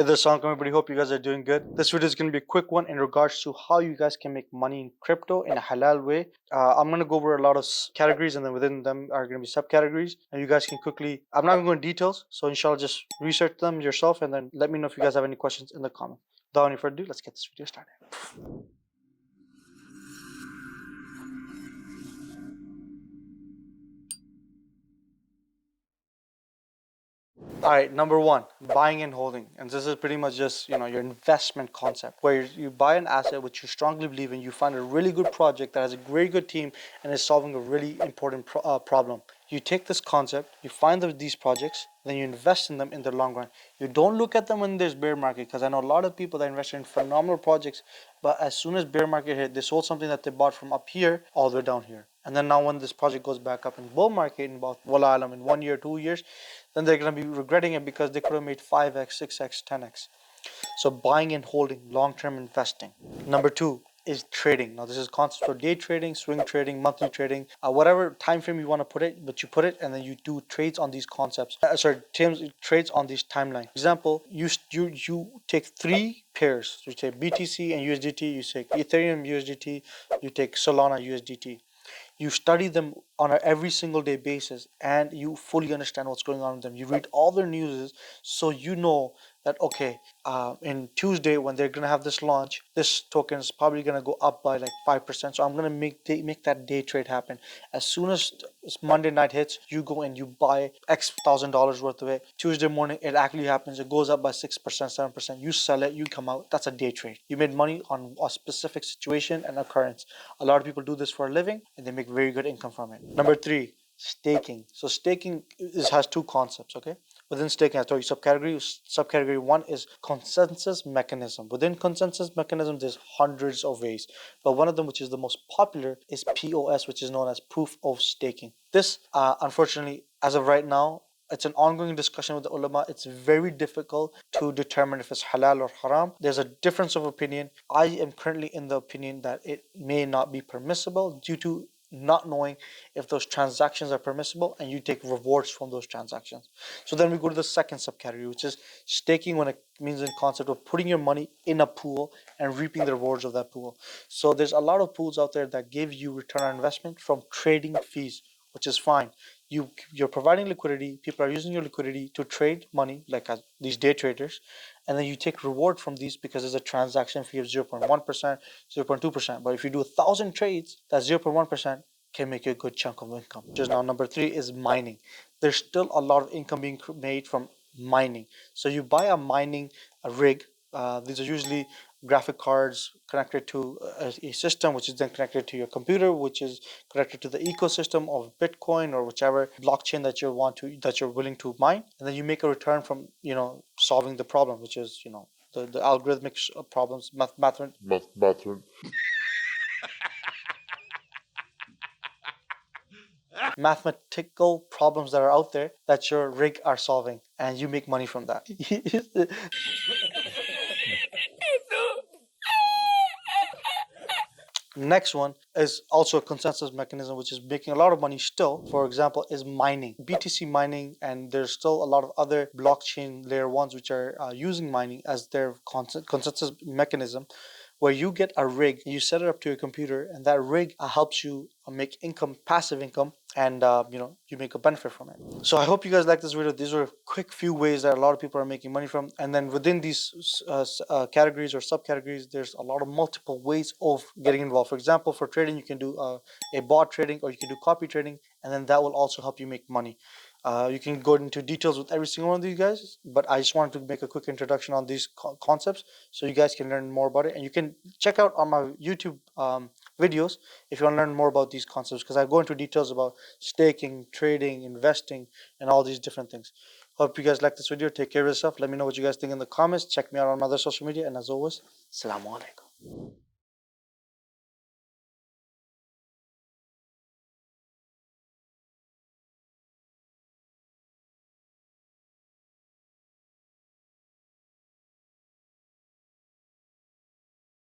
Hey there, Assalamualaikum everybody. Hope you guys are doing good. This video is going to be a quick one in regards to how you guys can make money in crypto in a halal way. I'm going to go over a lot of categories, and then within them are going to be subcategories. And you guys can quickly, I'm not going to go into details, so inshallah just research them yourself and then let me know if you guys have any questions in the comment. Without any further ado, let's get this video started. All right, number one, buying and holding. And this is pretty much just, your investment concept where you buy an asset which you strongly believe in, you find a really good project that has a very good team and is solving a really important problem. You take this concept, you find these projects, then you invest in them in the long run. You don't look at them when there's bear market, because I know a lot of people that invest in phenomenal projects, but as soon as bear market hit, they sold something that they bought from up here all the way down here. And then now when this project goes back up in bull market in about, wallah alam, in 1 year, 2 years, then they're going to be regretting it because they could have made 5x, 6x, 10x. So buying and holding, long-term investing. Number two is trading. Now this is concept for day trading, swing trading, monthly trading, whatever time frame you want to put it, but you put it and then you do trades on these concepts. Trades on these timeline. Example, you take three pairs. You take BTC and USDT, you take Ethereum USDT, you take Solana USDT. You study them on an every single day basis and you fully understand what's going on with them. You read all their news, so you know that okay, in Tuesday when they're gonna have this launch, this token is probably gonna go up by like 5%. So I'm gonna make that day trade happen. As soon as Monday night hits, you go and you buy X $1,000 worth of it. Tuesday morning it actually happens. It goes up by 6%, 7%. You sell it, you come out. That's a day trade. You made money on a specific situation and occurrence. A lot of people do this for a living and they make very good income from it. Number three, staking. So staking has two concepts, okay? Within staking, I told you subcategory. Subcategory one is consensus mechanism. Within consensus mechanism, there's hundreds of ways, but one of them, which is the most popular, is POS, which is known as proof of staking. This, unfortunately, as of right now, it's an ongoing discussion with the ulama. It's very difficult to determine if it's halal or haram. There's a difference of opinion. I am currently in the opinion that it may not be permissible due to not knowing if those transactions are permissible, and you take rewards from those transactions. So then we go to the second subcategory, which is staking, when it means in concept of putting your money in a pool and reaping the rewards of that pool. So there's a lot of pools out there that give you return on investment from trading fees, which is fine. You're providing liquidity. People are using your liquidity to trade money, like these day traders, and then you take reward from these because there's a transaction fee of 0.1%, 0.2%. But if you do 1,000 trades, that 0.1% can make you a good chunk of income. Just now, number three is mining. There's still a lot of income being made from mining. So you buy a rig. These are usually graphic cards connected to a system, which is then connected to your computer, which is connected to the ecosystem of Bitcoin or whichever blockchain that you're willing to mine, and then you make a return from solving the problem, which is the algorithmic problems, mathematical problems that are out there that your rig are solving, and you make money from that. Next one is also a consensus mechanism, which is making a lot of money still. For example, is mining, BTC mining, and there's still a lot of other blockchain layer ones which are using mining as their consensus mechanism, where you get a rig, you set it up to your computer, and that rig helps you make income, passive income, and you make a benefit from it. So I hope you guys like this video. These are a quick few ways that a lot of people are making money from, and then within these categories or subcategories, there's a lot of multiple ways of getting involved. For example, for trading, you can do a bot trading, or you can do copy trading, and then that will also help you make money. You can go into details with every single one of these guys, but I just wanted to make a quick introduction on these concepts so you guys can learn more about it. And you can check out on my YouTube videos if you want to learn more about these concepts, because I go into details about staking, trading, investing, and all these different things. Hope you guys like this video. Take care of yourself. Let me know what you guys think in the comments. Check me out on my other social media. And as always, Assalamu alaikum.